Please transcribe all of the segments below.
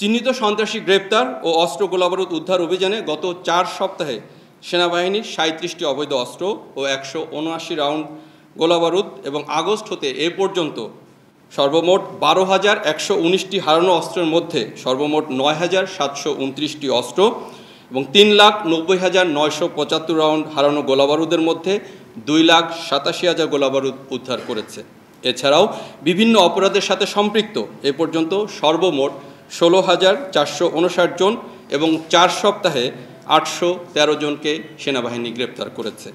চিহ্নিত সন্ত্রাসী গ্রেপ্তার ও অস্ত্র গোলাবারুদ উদ্ধার অভিযানে গত 4 সপ্তাহে সেনাবাহিনীর 37টি অবৈধ অস্ত্র ও 179 রাউন্ড গোলাবারুদ এবং আগস্ট হতে এ পর্যন্ত সর্বমোট 12,119টি হারানো অস্ত্রের মধ্যে সর্বমোট 9,729টি অস্ত্র এবং 3,90,975 রাউন্ড হারানো গোলাবারুদের মধ্যে 2,87,000 গোলাবারুদ উদ্ধার করেছে। এছাড়াও বিভিন্ন অপরাধের সাথে সম্পৃক্ত এ পর্যন্ত সর্বমোট 16,459 জন এবং 4 সপ্তাহে 813 জনকে সেনাবাহিনী গ্রেপ্তার করেছে,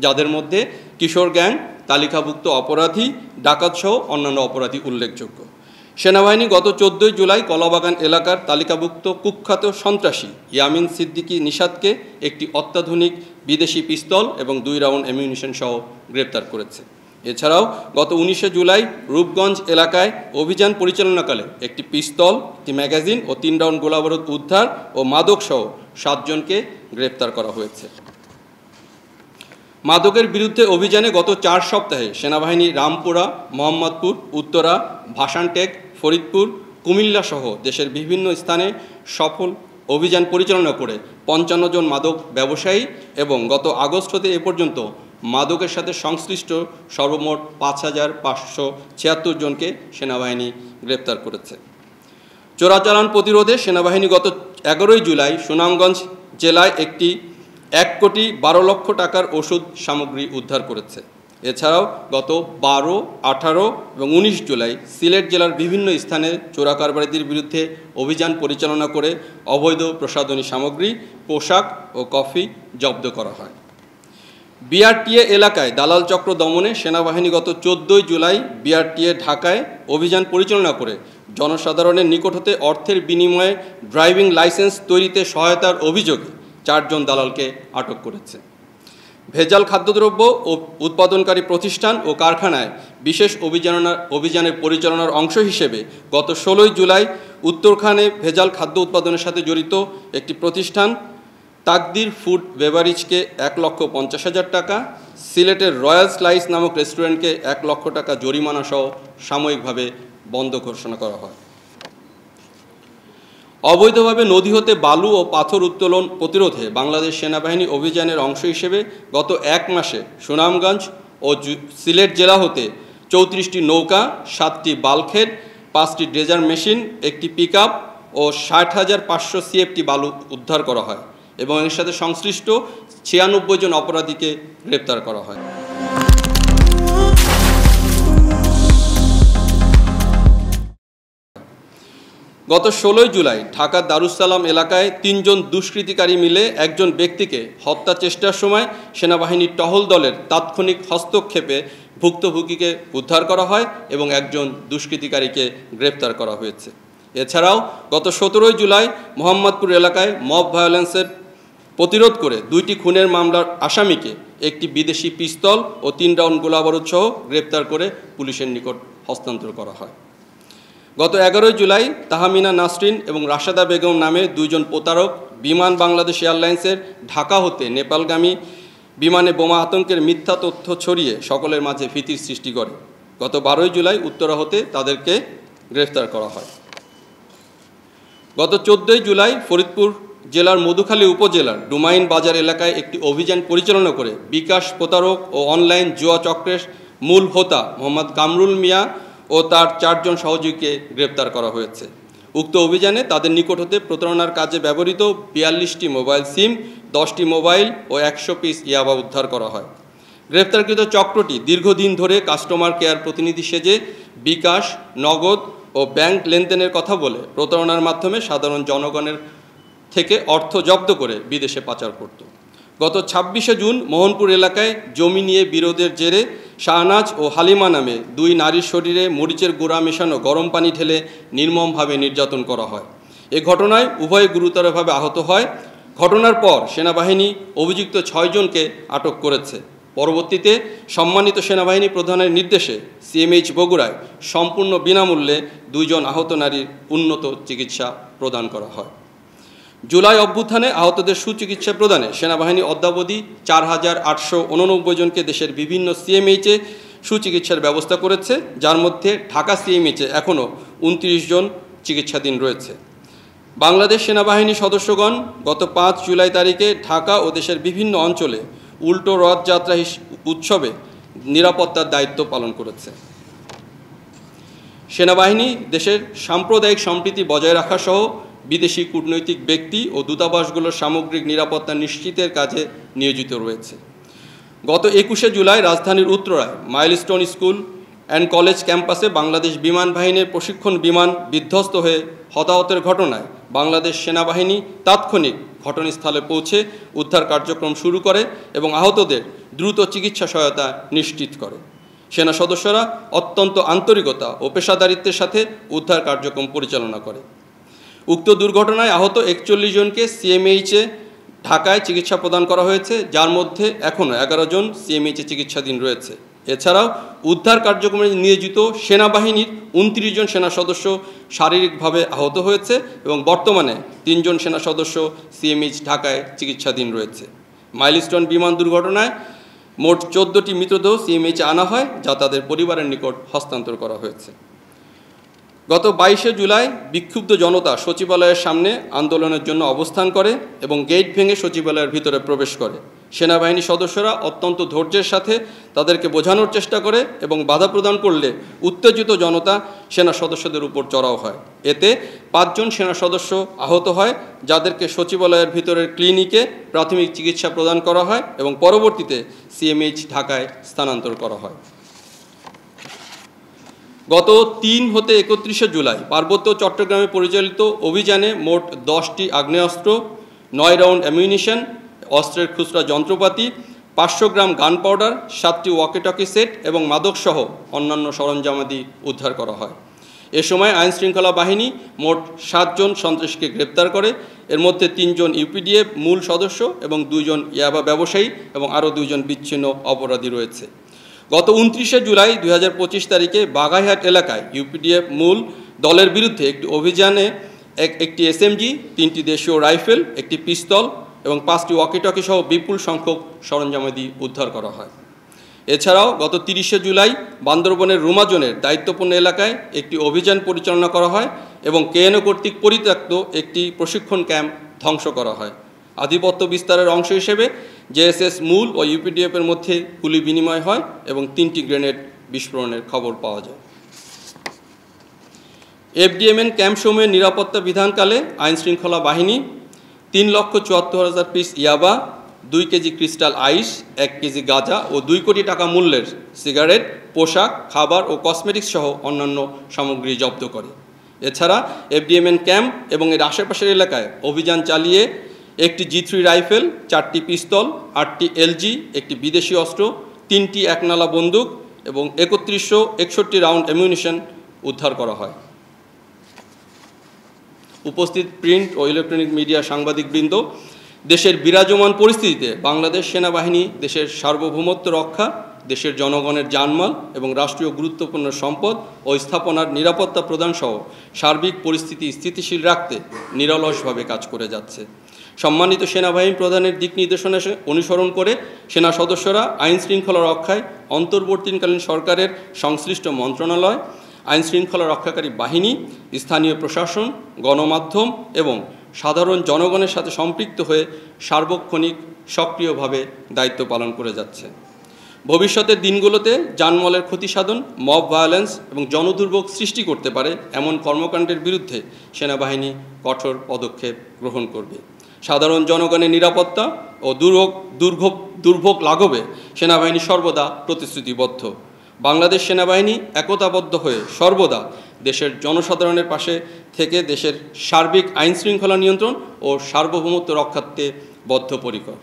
যাদের মধ্যে কিশোর গ্যাং, তালিকাভুক্ত অপরাধী, ডাকাতসহ অন্যান্য অপরাধী উল্লেখযোগ্য। সেনাবাহিনী গত 14 জুলাই কলাবাগান এলাকার তালিকাভুক্ত কুখ্যাত সন্ত্রাসী ইয়ামিন সিদ্দিকী নিশাদকে একটি অত্যাধুনিক বিদেশি পিস্তল এবং 2 রাউন্ড অ্যামিউনিশন সহ গ্রেপ্তার করেছে। এছাড়াও গত 19 জুলাই রূপগঞ্জ এলাকায় অভিযান পরিচালনাকালে একটি পিস্তল, একটি ম্যাগাজিন ও 3 রাউন্ড গোলাবারুদ উদ্ধার ও মাদকসহ 7 জনকে গ্রেপ্তার করা হয়েছে। মাদকের বিরুদ্ধে অভিযানে গত 4 সপ্তাহে সেনাবাহিনী রামপুরা, মোহাম্মদপুর, উত্তরা, ভাসানটেক, ফরিদপুর, কুমিল্লা সহ দেশের বিভিন্ন স্থানে সফল অভিযান পরিচালনা করে 55 জন মাদক ব্যবসায়ী এবং গত আগস্ট হতে এ পর্যন্ত মাদকের সাথে সংশ্লিষ্ট সর্বমোট 5,576 জনকে সেনাবাহিনী গ্রেপ্তার করেছে। চোরাচালান প্রতিরোধে সেনাবাহিনী গত 11 জুলাই সুনামগঞ্জ জেলায় একটি 1,12,00,000 টাকার ওষুধ সামগ্রী উদ্ধার করেছে। এছাড়াও গত 12, 18 এবং 19 জুলাই সিলেট জেলার বিভিন্ন স্থানে চোরা কারবারিদের বিরুদ্ধে অভিযান পরিচালনা করে অবৈধ প্রসাধনী সামগ্রী, পোশাক ও কফি জব্দ করা হয়। বিআরটিএ এলাকায় দালাল চক্র দমনে সেনাবাহিনী গত 14 জুলাই বিআরটিএ ঢাকায় অভিযান পরিচালনা করে জনসাধারণের নিকট হতে অর্থের বিনিময়ে ড্রাইভিং লাইসেন্স তৈরিতে সহায়তার অভিযোগে 4 জন দালালকে আটক করেছে। ভেজাল খাদ্যদ্রব্য ও উৎপাদনকারী প্রতিষ্ঠান ও কারখানায় বিশেষ অভিযানের পরিচালনার অংশ হিসেবে গত 16 জুলাই উত্তরখানে ভেজাল খাদ্য উৎপাদনের সাথে জড়িত একটি প্রতিষ্ঠান তাকদির ফুড বেভারেজকে 1,50,000 টাকা, সিলেটের রয়্যাল স্লাইস নামক রেস্টুরেন্টকে 1 লক্ষ টাকা জরিমানা সহ সাময়িকভাবে বন্ধ ঘোষণা করা হয়। অবৈধভাবে নদী হতে বালু ও পাথর উত্তোলন প্রতিরোধে বাংলাদেশ সেনাবাহিনী অভিযানের অংশ হিসেবে গত 1 মাসে সুনামগঞ্জ ও সিলেট জেলা হতে 34টি নৌকা, 7টি বাল্কহেড, 5টি ড্রেজার মেশিন, একটি পিকআপ ও 60,500 CFT বালু উদ্ধার করা হয় এবং এর সাথে সংশ্লিষ্ট 96 জন অপরাধীকে গ্রেপ্তার করা হয়। গত 16 জুলাই ঢাকার দারুসালাম এলাকায় 3 জন দুষ্কৃতিকারী মিলে একজন ব্যক্তিকে হত্যা চেষ্টার সময় সেনাবাহিনীর টহল দলের তাৎক্ষণিক হস্তক্ষেপে ভুক্তভোগীকে উদ্ধার করা হয় এবং একজন দুষ্কৃতিকারীকে গ্রেপ্তার করা হয়েছে। এছাড়াও গত 17 জুলাই মোহাম্মদপুর এলাকায় মব ভায়োলেন্সের প্রতিরোধ করে 2টি খুনের মামলার আসামিকে একটি বিদেশি পিস্তল ও 3 রাউন্ড গোলাবারুদ সহ গ্রেপ্তার করে পুলিশের নিকট হস্তান্তর করা হয়। গত 11 জুলাই তাহমিনা নাসরিন এবং রাশেদা বেগম নামে 2 জন প্রতারক বিমান বাংলাদেশ এয়ারলাইন্সের ঢাকা হতে নেপালগামী বিমানে বোমা আতঙ্কের মিথ্যা তথ্য ছড়িয়ে সকলের মাঝে ভীতির সৃষ্টি করে গত 12 জুলাই উত্তরা হতে তাদেরকে গ্রেফতার করা হয়। গত 14 জুলাই ফরিদপুর জেলার মধুখালী উপজেলার ডুমাইন বাজার এলাকায় একটি অভিযান পরিচালনা করে বিকাশ প্রতারক ও অনলাইন জুয়া চক্রের মূল হোতা মোহাম্মদ কামরুল মিয়া ও তার 4 জন সহযোগীকে গ্রেপ্তার করা হয়েছে। উক্ত অভিযানে তাদের নিকট হতে প্রতারণার কাজে ব্যবহৃত 42টি মোবাইল সিম, 10টি মোবাইল ও 100 পিস ইয়াবা উদ্ধার করা হয়। গ্রেপ্তারকৃত চক্রটি দীর্ঘদিন ধরে কাস্টমার কেয়ার প্রতিনিধি সেজে বিকাশ, নগদ ও ব্যাংক লেনদেনের কথা বলে প্রতারণার মাধ্যমে সাধারণ জনগণের থেকে অর্থ জব্দ করে বিদেশে পাচার করত। গত 26 জুন মোহনপুর এলাকায় জমি নিয়ে বিরোধের জেরে শাহনাজ ও হালিমা নামে 2 নারীর শরীরে মরিচের গুঁড়া মেশানো গরম পানি ঢেলে নির্মমভাবে নির্যাতন করা হয়। এ ঘটনায় উভয়ে গুরুতরভাবে আহত হয়। ঘটনার পর সেনাবাহিনী অভিযুক্ত 6 জনকে আটক করেছে। পরবর্তীতে সম্মানিত সেনাবাহিনী প্রধানের নির্দেশে CMH বগুড়ায় সম্পূর্ণ বিনামূল্যে 2 জন আহত নারীর উন্নত চিকিৎসা প্রদান করা হয়। জুলাই অভ্যুত্থানে আহতদের সুচিকিৎসা প্রদানে সেনাবাহিনী অদ্যাবধি 4,889 জনকে দেশের বিভিন্ন CMH-এ সুচিকিৎসার ব্যবস্থা করেছে, যার মধ্যে ঢাকা CMH-এ এখনও 29 জন চিকিৎসাধীন রয়েছে। বাংলাদেশ সেনাবাহিনী সদস্যগণ গত 5 জুলাই তারিখে ঢাকা ও দেশের বিভিন্ন অঞ্চলে উল্টো রথযাত্রা উৎসবে নিরাপত্তার দায়িত্ব পালন করেছে। সেনাবাহিনী দেশের সাম্প্রদায়িক সম্প্রীতি বজায় রাখা সহ বিদেশি কূটনৈতিক ব্যক্তি ও দূতাবাসগুলোর সামগ্রিক নিরাপত্তা নিশ্চিতের কাজে নিয়োজিত রয়েছে। গত 21শে জুলাই রাজধানীর উত্তরায় মাইলস্টোন স্কুল অ্যান্ড কলেজ ক্যাম্পাসে বাংলাদেশ বিমান বাহিনীর প্রশিক্ষণ বিমান বিধ্বস্ত হয়ে হতাহতের ঘটনায় বাংলাদেশ সেনাবাহিনী তাৎক্ষণিক ঘটনাস্থলে পৌঁছে উদ্ধার কার্যক্রম শুরু করে এবং আহতদের দ্রুত চিকিৎসা সহায়তা নিশ্চিত করে। সেনা সদস্যরা অত্যন্ত আন্তরিকতা ও পেশাদারিত্বের সাথে উদ্ধার কার্যক্রম পরিচালনা করে। উক্ত দুর্ঘটনায় আহত 41 জনকে সিএমএইচে ঢাকায় চিকিৎসা প্রদান করা হয়েছে, যার মধ্যে এখনও 11 জন সিএমএইচে চিকিৎসাধীন রয়েছে। এছাড়াও উদ্ধার কার্যক্রমে নিয়োজিত সেনাবাহিনীর 29 জন সেনা সদস্য শারীরিকভাবে আহত হয়েছে এবং বর্তমানে 3 জন সেনা সদস্য সিএমএইচ ঢাকায় চিকিৎসাধীন রয়েছে। মাইলস্টোন বিমান দুর্ঘটনায় মোট 14টি মৃতদেহ সিএমএইচে আনা হয়, যা তাদের পরিবারের নিকট হস্তান্তর করা হয়েছে। গত 22শে জুলাই বিক্ষুব্ধ জনতা সচিবালয়ের সামনে আন্দোলনের জন্য অবস্থান করে এবং গেট ভেঙে সচিবালয়ের ভিতরে প্রবেশ করে। সেনাবাহিনী সদস্যরা অত্যন্ত ধৈর্যের সাথে তাদেরকে বোঝানোর চেষ্টা করে এবং বাধা প্রদান করলে উত্তেজিত জনতা সেনা সদস্যদের উপর চড়াও হয়। এতে 5 জন সেনা সদস্য আহত হয়, যাদেরকে সচিবালয়ের ভিতরের ক্লিনিকে প্রাথমিক চিকিৎসা প্রদান করা হয় এবং পরবর্তীতে সিএমএইচ ঢাকায় স্থানান্তর করা হয়। গত 3 হতে 31শে জুলাই পার্বত্য চট্টগ্রামে পরিচালিত অভিযানে মোট 10টি আগ্নেয়াস্ত্র, 9 রাউন্ড অ্যামিউনিশন, অস্ত্রের খুচরা যন্ত্রপাতি, 500 গ্রাম গান পাউডার, 7টি ওয়াকিটকি সেট এবং মাদকসহ অন্যান্য সরঞ্জামাদি উদ্ধার করা হয়। এ সময় আইনশৃঙ্খলা বাহিনী মোট 7 জন সন্ত্রাসীকে গ্রেপ্তার করে। এর মধ্যে 3 জন ইউপিডিএফ মূল সদস্য এবং 2 জন ইয়াবা ব্যবসায়ী এবং আরও 2 জন বিচ্ছিন্ন অপরাধী রয়েছে। গত 29শে জুলাই 2025 তারিখে বাগাইহাট এলাকায় ইউপিডিএফ মূল দলের বিরুদ্ধে একটি অভিযানে একটি এসএমজি, 3টি দেশীয় রাইফেল, একটি পিস্তল এবং 5টি ওয়াকিটকি সহ বিপুল সংখ্যক সরঞ্জামাদি উদ্ধার করা হয়। এছাড়াও গত 30শে জুলাই বান্দরবনের রুমাজনের দায়িত্বপূর্ণ এলাকায় একটি অভিযান পরিচালনা করা হয় এবং কেএনও কর্তৃক পরিত্যক্ত একটি প্রশিক্ষণ ক্যাম্প ধ্বংস করা হয়। আধিপত্য বিস্তারের অংশ হিসেবে জেএসএস মূল ও ইউপিডিএফের মধ্যে গুলি বিনিময় হয় এবং 3টি গ্রেনেড বিস্ফোরণের খবর পাওয়া যায়। এফডিএমএন ক্যাম্পসমূহের নিরাপত্তা বিধানকালে আইনশৃঙ্খলা বাহিনী 3,74,000 পিস ইয়াবা, 2 কেজি ক্রিস্টাল আইস, 1 কেজি গাঁজা ও 2 কোটি টাকা মূল্যের সিগারেট, পোশাক, খাবার ও কসমেটিক্স সহ অন্যান্য সামগ্রী জব্দ করে। এছাড়া এফডিএমএন ক্যাম্প এবং এর আশেপাশের এলাকায় অভিযান চালিয়ে একটি G3 রাইফেল, 4টি পিস্তল, 8টি এলজি, একটি বিদেশি অস্ত্র, 3টি একনালা বন্দুক এবং 3161 রাউন্ড অ্যামিউনিশন উদ্ধার করা হয়। উপস্থিত প্রিন্ট ও ইলেকট্রনিক মিডিয়া সাংবাদিকবৃন্দ, দেশের বিরাজমান পরিস্থিতিতে বাংলাদেশ সেনাবাহিনী দেশের সার্বভৌমত্ব রক্ষা, দেশের জনগণের জানমাল এবং রাষ্ট্রীয় গুরুত্বপূর্ণ সম্পদ ও স্থাপনার নিরাপত্তা প্রদান সহ সার্বিক পরিস্থিতি স্থিতিশীল রাখতে নিরলসভাবে কাজ করে যাচ্ছে। সম্মানিত সেনাবাহিনী প্রধানের দিক নির্দেশনা অনুসরণ করে সেনা সদস্যরা আইন শৃঙ্খলা রক্ষায় অন্তর্বর্তীকালীন সরকারের সংশ্লিষ্ট মন্ত্রণালয়, আইন শৃঙ্খলা রক্ষাকারী বাহিনী, স্থানীয় প্রশাসন, গণমাধ্যম এবং সাধারণ জনগণের সাথে সম্পৃক্ত হয়ে সার্বক্ষণিক সক্রিয়ভাবে দায়িত্ব পালন করে যাচ্ছে। ভবিষ্যতের দিনগুলোতে জানমালের ক্ষতি সাধন, মব ভায়োলেন্স এবং জনদুর্ভোগ সৃষ্টি করতে পারে এমন কর্মকাণ্ডের বিরুদ্ধে সেনাবাহিনী কঠোর পদক্ষেপ গ্রহণ করবে। সাধারণ জনগণের নিরাপত্তা ও দুর্ভোগ লাঘবে সেনাবাহিনী সর্বদা প্রতিশ্রুতিবদ্ধ। বাংলাদেশ সেনাবাহিনী একতাবদ্ধ হয়ে সর্বদা দেশের জনসাধারণের পাশে থেকে দেশের সার্বিক আইনশৃঙ্খলা নিয়ন্ত্রণ ও সার্বভৌমত্ব রক্ষার্থে বদ্ধপরিকর।